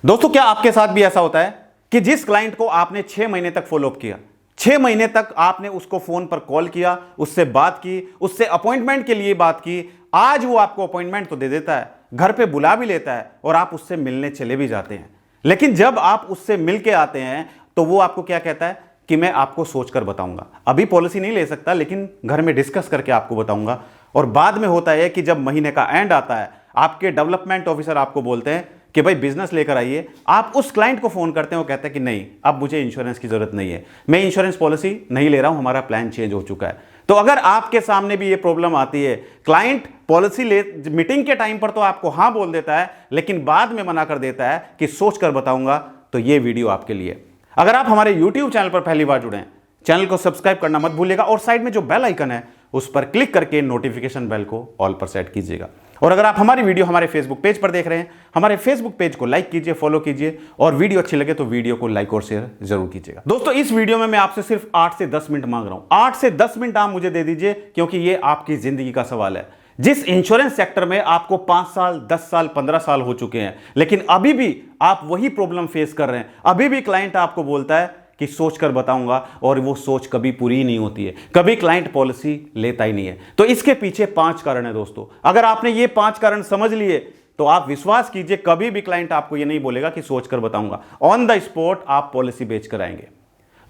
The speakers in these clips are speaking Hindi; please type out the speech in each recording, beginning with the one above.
दोस्तों, क्या आपके साथ भी ऐसा होता है कि जिस क्लाइंट को आपने 6 महीने तक फॉलोअप किया, 6 महीने तक आपने उसको फोन पर कॉल किया, उससे बात की, उससे अपॉइंटमेंट के लिए बात की, आज वो आपको अपॉइंटमेंट तो दे देता है, घर पे बुला भी लेता है और आप उससे मिलने चले भी जाते हैं, लेकिन जब आप उससे मिल के आते हैं तो वो आपको क्या कहता है कि मैं आपको सोचकर बताऊंगा, अभी पॉलिसी नहीं ले सकता लेकिन घर में डिस्कस करके आपको बताऊंगा। और बाद में होता है कि जब महीने का एंड आता है, आपके डेवलपमेंट ऑफिसर आपको बोलते हैं कि भाई बिजनेस लेकर आइए, आप उस क्लाइंट को फोन करते हैं, वो कहता है कि नहीं, अब मुझे इंश्योरेंस की जरूरत नहीं है, मैं इंश्योरेंस पॉलिसी नहीं ले रहा हूं, हमारा प्लान चेंज हो चुका है। तो अगर आपके सामने भी ये प्रॉब्लम आती है, क्लाइंट पॉलिसी ले मीटिंग के टाइम पर तो आपको हां बोल देता है लेकिन बाद में मना कर देता है कि सोचकर बताऊंगा, तो ये वीडियो आपके लिए। अगर आप हमारे YouTube चैनल पर पहली बार जुड़े हैं, चैनल को सब्सक्राइब करना मत भूलिएगा और साइड में जो बेल आइकन है उस पर क्लिक करके नोटिफिकेशन बेल को ऑल पर सेट कीजिएगा। और अगर आप हमारी वीडियो हमारे फेसबुक पेज पर देख रहे हैं, हमारे फेसबुक पेज को लाइक कीजिए, फॉलो कीजिए और वीडियो अच्छी लगे तो वीडियो को लाइक और शेयर जरूर कीजिएगा। दोस्तों, इस वीडियो में मैं आपसे सिर्फ 8 से 10 मिनट मांग रहा हूं, 8 से 10 मिनट आप मुझे दे दीजिए, क्योंकि ये आपकी जिंदगी का सवाल है। जिस इंश्योरेंस सेक्टर में आपको 5 साल, 10 साल, 15 साल हो चुके हैं, लेकिन अभी भी आप वही प्रॉब्लम फेस कर रहे हैं, अभी भी क्लाइंट आपको बोलता है कि सोचकर बताऊंगा और वो सोच कभी पूरी नहीं होती है, कभी क्लाइंट पॉलिसी लेता ही नहीं है। तो इसके पीछे 5 कारण है दोस्तों। अगर आपने ये 5 कारण समझ लिए तो आप विश्वास कीजिए, कभी भी क्लाइंट आपको ये नहीं बोलेगा कि सोचकर बताऊंगा, ऑन द स्पॉट आप पॉलिसी बेच कर आएंगे।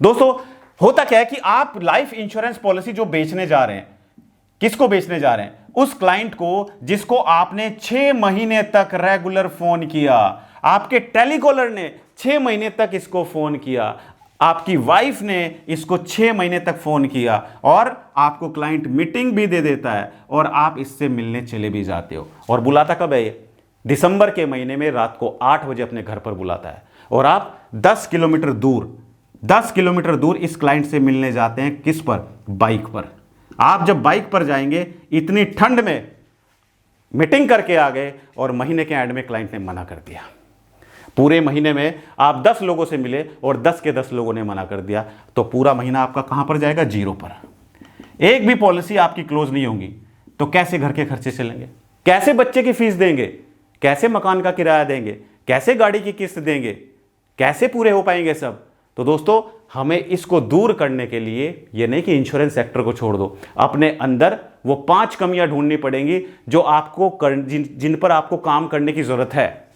दोस्तों, होता क्या है कि आप लाइफ इंश्योरेंस पॉलिसी जो बेचने जा रहे हैं, किसको बेचने जा रहे हैं? उस क्लाइंट को जिसको आपने 6 महीने तक रेगुलर फोन किया, आपके टेलीकॉलर ने 6 महीने तक इसको फोन किया, आपकी वाइफ ने इसको 6 महीने तक फोन किया और आपको क्लाइंट मीटिंग भी दे देता है और आप इससे मिलने चले भी जाते हो। और बुलाता कब है ये? दिसंबर के महीने में रात को 8 बजे अपने घर पर बुलाता है और आप 10 किलोमीटर दूर इस क्लाइंट से मिलने जाते हैं। किस पर? बाइक पर। आप जब बाइक पर जाएंगे, इतनी ठंड में मीटिंग करके आ गए और महीने के एंड में क्लाइंट ने मना कर दिया। पूरे महीने में आप 10 लोगों से मिले और 10 के 10 लोगों ने मना कर दिया, तो पूरा महीना आपका कहां पर जाएगा? जीरो पर। एक भी पॉलिसी आपकी क्लोज नहीं होगी तो कैसे घर के खर्चे चलेंगे? कैसे बच्चे की फीस देंगे? कैसे मकान का किराया देंगे? कैसे गाड़ी की किस्त देंगे? कैसे पूरे हो पाएंगे सब? तो दोस्तों, हमें इसको दूर करने के लिए ये नहीं कि इंश्योरेंस सेक्टर को छोड़ दो, अपने अंदर वो 5 कमियां ढूंढनी पड़ेंगी जो आपको जिन पर आपको काम करने की जरूरत है।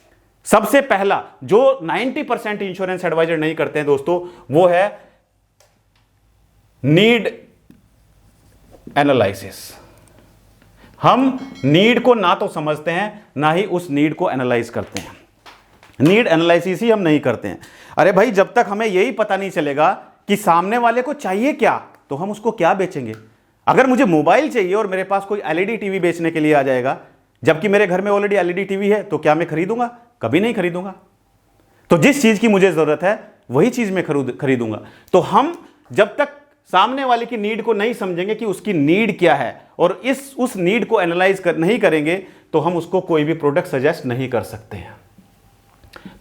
सबसे पहला जो 90% इंश्योरेंस एडवाइजर नहीं करते हैं दोस्तों, वो है नीड एनालिसिस। हम नीड को ना तो समझते हैं, ना ही उस नीड को एनालाइज करते हैं। नीड एनालिसिस ही हम नहीं करते हैं। अरे भाई, जब तक हमें यही पता नहीं चलेगा कि सामने वाले को चाहिए क्या, तो हम उसको क्या बेचेंगे? अगर मुझे मोबाइल चाहिए और मेरे पास कोई एलईडी टीवी बेचने के लिए आ जाएगा, जबकि मेरे घर में ऑलरेडी एलईडी टीवी है, तो क्या मैं खरीदूंगा? कभी नहीं खरीदूंगा। तो जिस चीज की मुझे जरूरत है वही चीज मैं खरीदूंगा। तो हम जब तक सामने वाले की नीड को नहीं समझेंगे कि उसकी नीड क्या है और उस नीड को एनालाइज नहीं करेंगे, तो हम उसको कोई भी प्रोडक्ट सजेस्ट नहीं कर सकते हैं।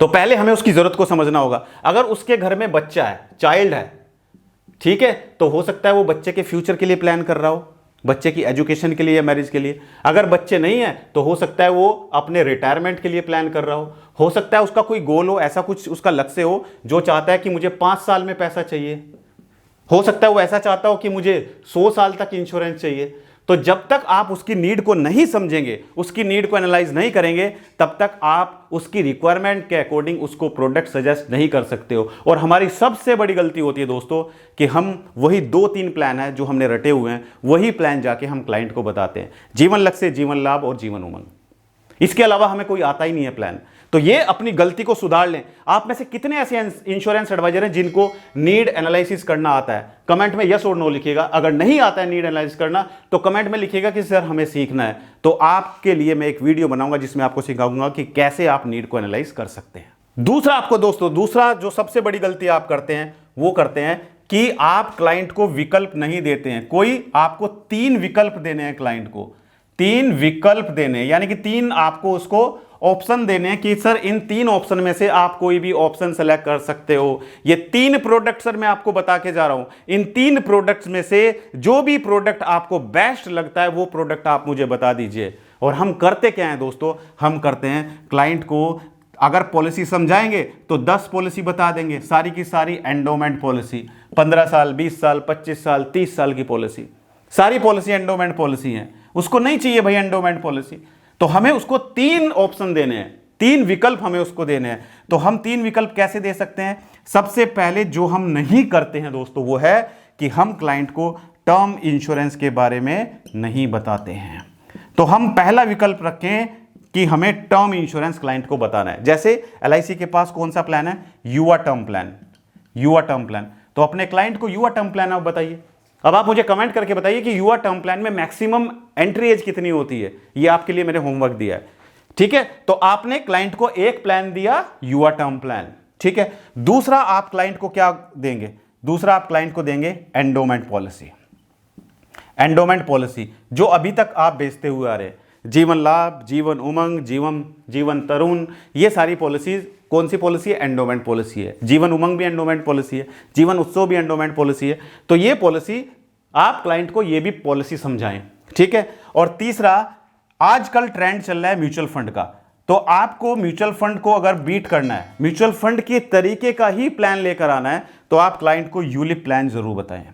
तो पहले हमें उसकी जरूरत को समझना होगा। अगर उसके घर में बच्चा है, चाइल्ड है, ठीक है, तो हो सकता है वो बच्चे के फ्यूचर के लिए प्लान कर रहा हो, बच्चे की एजुकेशन के लिए या मैरिज के लिए। अगर बच्चे नहीं है तो हो सकता है वो अपने रिटायरमेंट के लिए प्लान कर रहा हो सकता है उसका कोई गोल हो, ऐसा कुछ उसका लक्ष्य हो जो चाहता है कि मुझे 5 साल में पैसा चाहिए। हो सकता है वो ऐसा चाहता हो कि मुझे 100 साल तक इंश्योरेंस चाहिए। तो जब तक आप उसकी नीड को नहीं समझेंगे, उसकी नीड को एनालाइज नहीं करेंगे, तब तक आप उसकी रिक्वायरमेंट के अकॉर्डिंग उसको प्रोडक्ट सजेस्ट नहीं कर सकते हो। और हमारी सबसे बड़ी गलती होती है दोस्तों कि हम वही 2-3 प्लान है जो हमने रटे हुए हैं, वही प्लान जाके हम क्लाइंट को बताते हैं। जीवन लक्ष्य, जीवन लाभ और जीवन उमंग, इसके अलावा हमें कोई आता ही नहीं है प्लान। तो ये अपनी गलती को सुधार लें। आप में से कितने ऐसे इंश्योरेंस एडवाइजर हैं जिनको नीड एनालिसिस करना आता है? कमेंट में यस और नो लिखिएगा। अगर नहीं आता है नीड एनालिसिस करना, तो कमेंट में लिखिएगा कि सर हमें सीखना है। तो आपके लिए मैं एक वीडियो बनाऊंगा जिसमें आपको सिखाऊंगा कि कैसे आप नीड को एनालाइज कर सकते हैं। दूसरा जो सबसे बड़ी गलती आप करते हैं, वो करते हैं कि आप क्लाइंट को विकल्प नहीं देते हैं। कोई आपको 3 विकल्प देने हैं, क्लाइंट को 3 विकल्प देने, यानी कि 3 आपको उसको ऑप्शन देने हैं कि सर इन 3 ऑप्शन में से आप कोई भी ऑप्शन सेलेक्ट कर सकते हो। ये 3 प्रोडक्ट सर मैं आपको बता के जा रहा हूं, इन 3 प्रोडक्ट्स में से जो भी प्रोडक्ट आपको बेस्ट लगता है वो प्रोडक्ट आप मुझे बता दीजिए। और हम करते क्या हैं दोस्तों? हम करते हैं क्लाइंट को अगर पॉलिसी समझाएंगे तो 10 पॉलिसी बता देंगे, सारी की सारी एंडोमेंट पॉलिसी, 15 साल, 20 साल, 25 साल, 30 साल की पॉलिसी, सारी पॉलिसी एंडोमेंट पॉलिसी है। उसको नहीं चाहिए भाई एंडोमेंट पॉलिसी, तो हमें उसको 3 ऑप्शन देने हैं, 3 विकल्प हमें उसको देने हैं। तो हम 3 विकल्प कैसे दे सकते हैं? सबसे पहले जो हम नहीं करते हैं दोस्तों वो है कि हम क्लाइंट को टर्म इंश्योरेंस के बारे में नहीं बताते हैं। तो हम पहला विकल्प रखें कि हमें टर्म इंश्योरेंस क्लाइंट को बताना है। जैसे एलआईसी के पास कौन सा प्लान है? युवा टर्म प्लान, युवा टर्म प्लान। तो अपने क्लाइंट को युवा टर्म प्लान आप बताइए। अब आप मुझे कमेंट करके बताइए कि युवा टर्म प्लान में मैक्सिमम एंट्री एज कितनी होती है। ये आपके लिए मैंने होमवर्क दिया है, ठीक है। तो आपने क्लाइंट को एक प्लान दिया, युवा टर्म प्लान, ठीक है। दूसरा आप क्लाइंट को क्या देंगे? दूसरा आप क्लाइंट को देंगे एंडोमेंट पॉलिसी। एंडोमेंट पॉलिसी जो अभी तक आप बेचते हुए आ रहे हैं, जीवन लाभ, जीवन उमंग, जीवन तरुण, ये सारी पॉलिसीज कौन सी पॉलिसी है? एंडोमेंट पॉलिसी है। जीवन उमंग भी एंडोमेंट पॉलिसी है, जीवन उत्सव भी एंडोमेंट पॉलिसी है। तो ये पॉलिसी आप क्लाइंट को ये भी पॉलिसी समझाएं, ठीक है। और तीसरा, आजकल ट्रेंड चल रहा है म्यूचुअल फंड का, तो आपको म्यूचुअल फंड को अगर बीट करना है, म्यूचुअल फंड के तरीके का ही प्लान लेकर आना है, तो आप क्लाइंट को यूलिप प्लान जरूर बताएं।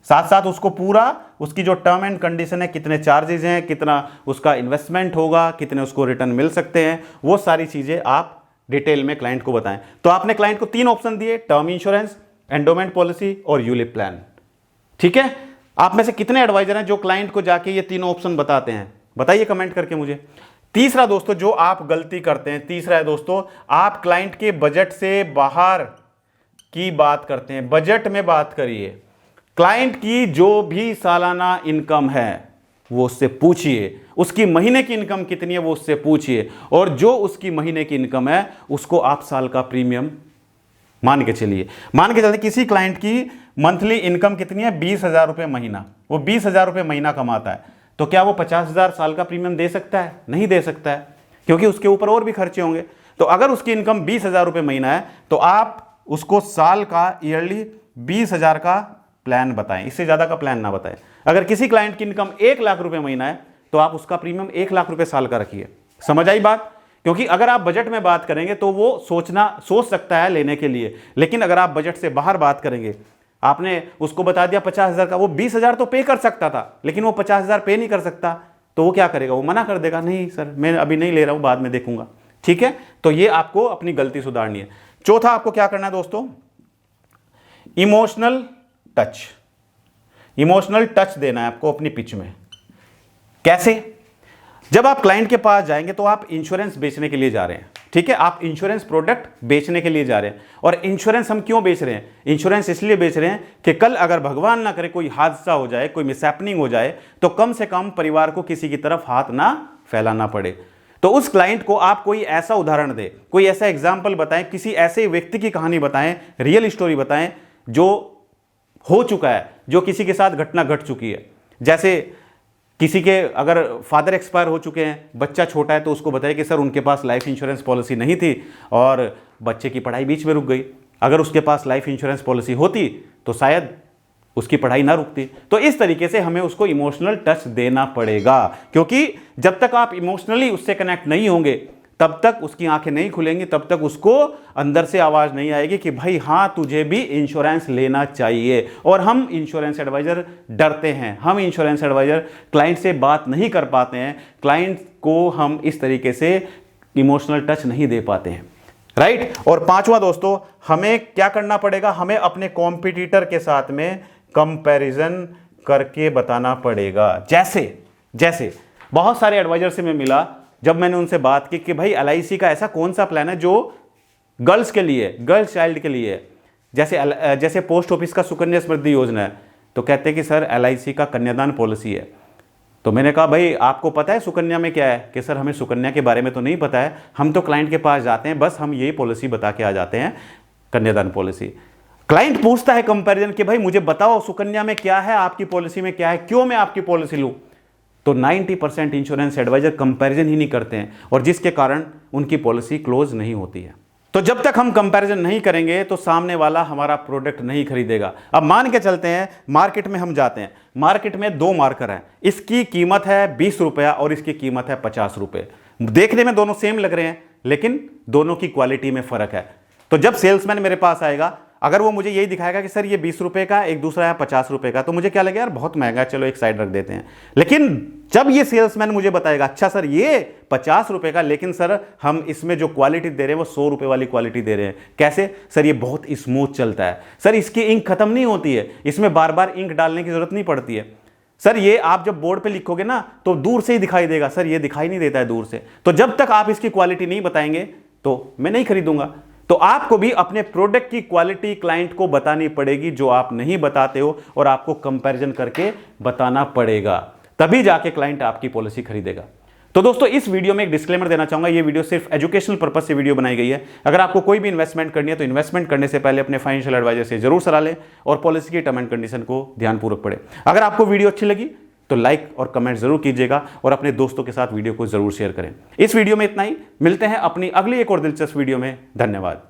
साथ साथ उसको पूरा उसकी जो टर्म एंड कंडीशन है, कितने चार्जेस हैं, कितना उसका इन्वेस्टमेंट होगा, कितने उसको रिटर्न मिल सकते हैं, वो सारी चीजें आप डिटेल में क्लाइंट को बताएं। तो आपने क्लाइंट को 3 ऑप्शन दिए, टर्म इंश्योरेंस, एंडोमेंट पॉलिसी और यूलिप प्लान, ठीक है। आप में से कितने एडवाइजर हैं जो क्लाइंट को जाके ये 3 ऑप्शन बताते हैं? बताइए कमेंट करके मुझे। तीसरा दोस्तों जो आप गलती करते हैं, तीसरा है दोस्तों, आप क्लाइंट के बजट से बाहर की बात करते हैं। बजट में बात करिए, क्लाइंट की जो भी सालाना इनकम है वो उससे पूछिए, उसकी महीने की इनकम कितनी है वो उससे पूछिए, और जो उसकी महीने की इनकम है उसको आप साल का प्रीमियम मान के चलिए। मान के चलते किसी क्लाइंट की मंथली इनकम कितनी है? 20,000 रुपये महीना। वो 20,000 रुपये महीना कमाता है, तो क्या वो 50,000 साल का प्रीमियम दे सकता है? नहीं दे सकता है, क्योंकि उसके ऊपर और भी खर्चे होंगे। तो अगर उसकी इनकम 20,000 रुपये महीना है तो आप उसको साल का ईयरली 20,000 का प्लान बताएं, इससे ज़्यादा का प्लान ना बताएं। अगर किसी क्लाइंट की इनकम 1 लाख रुपये महीना है तो आप उसका प्रीमियम 1 लाख रुपये साल का रखिए। समझ आई बात? क्योंकि अगर आप बजट में बात करेंगे तो वो सोच सकता है लेने के लिए, लेकिन अगर आप बजट से बाहर बात करेंगे, आपने उसको बता दिया 50,000 का, वो 20,000 तो पे कर सकता था, लेकिन वो 50,000 पे नहीं कर सकता, तो वो क्या करेगा? वो मना कर देगा, नहीं सर मैं अभी नहीं ले रहा हूं, बाद में देखूंगा, ठीक है। तो ये आपको अपनी गलती सुधारनी है। चौथा आपको क्या करना है दोस्तों? Emotional touch. इमोशनल टच देना है आपको अपनी पिच में। कैसे? जब आप क्लाइंट के पास जाएंगे तो आप इंश्योरेंस बेचने के लिए जा रहे हैं, ठीक है। आप इंश्योरेंस प्रोडक्ट बेचने के लिए जा रहे हैं। और इंश्योरेंस हम क्यों बेच रहे हैं? इंश्योरेंस इसलिए बेच रहे हैं कि कल अगर भगवान ना करे कोई हादसा हो जाए, कोई मिसहैपनिंग हो जाए, तो कम से कम परिवार को किसी की तरफ हाथ ना फैलाना पड़े। तो उस क्लाइंट को आप कोई ऐसा उदाहरण दें, कोई ऐसा एग्जाम्पल बताएं, किसी ऐसे व्यक्ति की कहानी बताएं, रियल स्टोरी बताएं जो हो चुका है, जो किसी के साथ घटना घट चुकी है। जैसे किसी के अगर फादर एक्सपायर हो चुके हैं, बच्चा छोटा है, तो उसको बताइए कि सर उनके पास लाइफ इंश्योरेंस पॉलिसी नहीं थी और बच्चे की पढ़ाई बीच में रुक गई। अगर उसके पास लाइफ इंश्योरेंस पॉलिसी होती तो शायद उसकी पढ़ाई ना रुकती। तो इस तरीके से हमें उसको इमोशनल टच देना पड़ेगा, क्योंकि जब तक आप इमोशनली उससे कनेक्ट नहीं होंगे तब तक उसकी आंखें नहीं खुलेंगी, तब तक उसको अंदर से आवाज़ नहीं आएगी कि भाई हाँ तुझे भी इंश्योरेंस लेना चाहिए। और हम इंश्योरेंस एडवाइज़र डरते हैं, हम इंश्योरेंस एडवाइज़र क्लाइंट से बात नहीं कर पाते हैं, क्लाइंट को हम इस तरीके से इमोशनल टच नहीं दे पाते हैं, राइट। और 5वां दोस्तों, हमें क्या करना पड़ेगा? हमें अपने कॉम्पिटिटर के साथ में कंपैरिजन करके बताना पड़ेगा। जैसे बहुत सारे एडवाइजर से मैं मिला, जब मैंने उनसे बात की कि भाई एलआईसी का ऐसा कौन सा प्लान है जो गर्ल्स के लिए, गर्ल्स चाइल्ड के लिए, जैसे पोस्ट ऑफिस का सुकन्या समृद्धि योजना है, तो कहते हैं कि सर एलआईसी का कन्यादान पॉलिसी है। तो मैंने कहा भाई आपको पता है सुकन्या में क्या है? कि सर हमें सुकन्या के बारे में तो नहीं पता है, हम तो क्लाइंट के पास जाते हैं, बस हम ये पॉलिसी बता के आ जाते हैं, कन्यादान पॉलिसी। क्लाइंट पूछता है कंपैरिजन कि भाई मुझे बताओ सुकन्या में क्या है, आपकी पॉलिसी में क्या है, क्यों मैं आपकी पॉलिसी लूं? तो 90% इंश्योरेंस एडवाइजर कंपैरिजन ही नहीं करते हैं, और जिसके कारण उनकी पॉलिसी क्लोज नहीं होती है। तो जब तक हम कंपैरिजन नहीं करेंगे तो सामने वाला हमारा प्रोडक्ट नहीं खरीदेगा। अब मान के चलते हैं मार्केट में हम जाते हैं, मार्केट में 2 मार्कर हैं, इसकी कीमत है 20 रुपया और इसकी कीमत है 50 रुपये। देखने में दोनों सेम लग रहे हैं, लेकिन दोनों की क्वालिटी में फर्क है। तो जब सेल्समैन मेरे पास आएगा, अगर वो मुझे यही दिखाएगा कि सर ये 20 रुपए का, एक दूसरा है 50 रुपए का, तो मुझे क्या लगेगा, यार बहुत महंगा है, चलो एक साइड रख देते हैं। लेकिन जब ये सेल्समैन मुझे बताएगा अच्छा सर ये 50 रुपए का, लेकिन सर हम इसमें जो क्वालिटी दे रहे हैं वो 100 रुपए वाली क्वालिटी दे रहे हैं। कैसे सर, ये बहुत स्मूथ चलता है सर, इसकी इंक खत्म नहीं होती है, इसमें बार बार इंक डालने की जरूरत नहीं पड़ती है सर, ये आप जब बोर्ड पे लिखोगे ना तो दूर से ही दिखाई देगा सर, ये दिखाई नहीं देता है दूर से। तो जब तक आप इसकी क्वालिटी नहीं बताएंगे तो मैं नहीं खरीदूंगा। तो आपको भी अपने प्रोडक्ट की क्वालिटी क्लाइंट को बतानी पड़ेगी, जो आप नहीं बताते हो, और आपको कंपैरिजन करके बताना पड़ेगा, तभी जाके क्लाइंट आपकी पॉलिसी खरीदेगा। तो दोस्तों इस वीडियो में एक डिस्क्लेमर देना चाहूंगा, ये वीडियो सिर्फ एजुकेशनल पर्पस से वीडियो बनाई गई है। अगर आपको कोई भी इन्वेस्टमेंट करनी है तो इन्वेस्टमेंट करने से पहले अपने फाइनेंशियल एडवाइजर से जरूर सलाह लें और पॉलिसी की टर्म एंड कंडीशन को ध्यानपूर्वक पढ़ें। अगर आपको वीडियो अच्छी लगी तो लाइक और कमेंट जरूर कीजिएगा और अपने दोस्तों के साथ वीडियो को जरूर शेयर करें। इस वीडियो में इतना ही, मिलते हैं अपनी अगली एक और दिलचस्प वीडियो में। धन्यवाद।